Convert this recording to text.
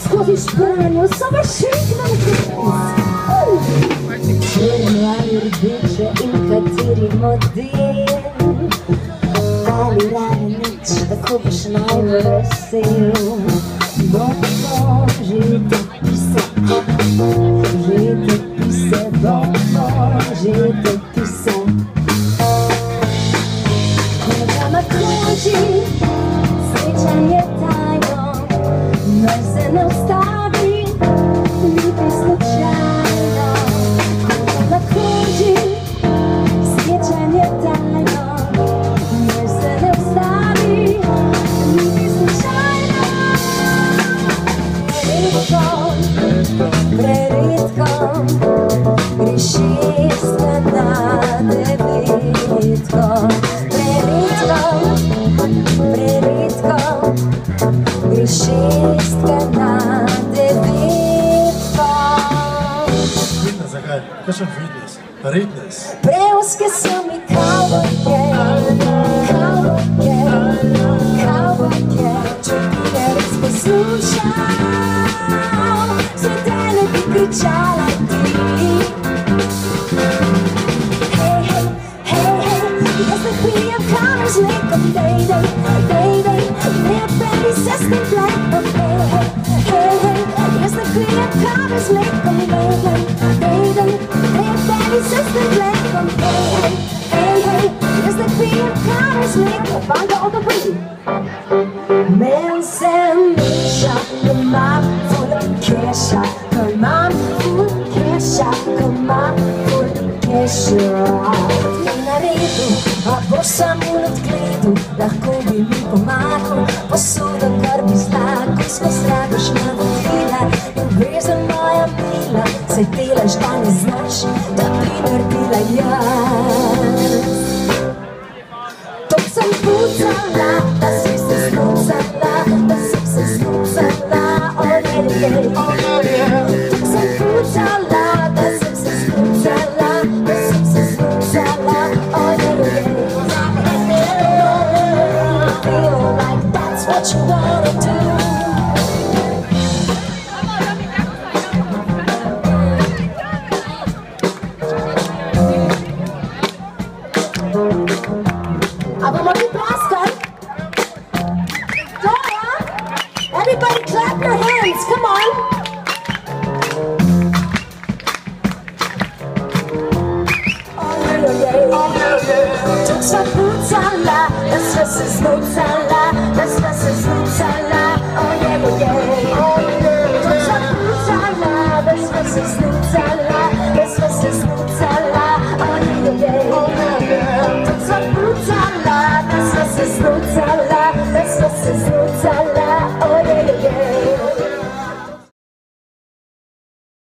Skozi Španjo so vršitvam črno ali rdeče in kateri model. Ali raje nič, tako boš najbolj vesel. Bomo že te pise, bomo že te pise. Koga me kroži, sreča je tajno, naj se ne ustavi, niti slučajno. Koga me kroži, sreča je tajno, naj se ne ustavi, niti slučajno. Preredko greš šestka na devetko. Preredko greš šestka na devetko. Fitness, zakaj? Kakšen fitness? Redness. Preoske so mi kavbojke, če bi me res poslušal, sedaj ne bi kričala ti. Hej, jaz ne pijem kave z mlekom, dej, ne baby se s tem mlekom. Hej, jaz ne pijem kave z mlekom, dej, ne baby se s tem mlekom. Hej, jaz ne pijem kave z mlekom, banda odobri. Men se meša, ko imam ful keša, ko imam ful keša. Ni na redu, a boš samo v odkledu, lahko bi mi pomagal, posodo, kar bi zlagal, skozi radoš navodila. Ljubezen moja mila, saj delaš, da ne znaš, da bi naredila jaz. Tok sem pucala, da si se snucala, da si se snucala, olej. Tok sem pucala, da si se snucala, da si se snucala, olej. Feel like that's what you wanna do. Everybody clap your hands, come on! Tok sem pucala, da sva se snucala, da sva se snucala, ojej. Tok sem pucala, da sva se snucala, da sva se snucala, ojej. Tok sem pucala, da sva se snucala.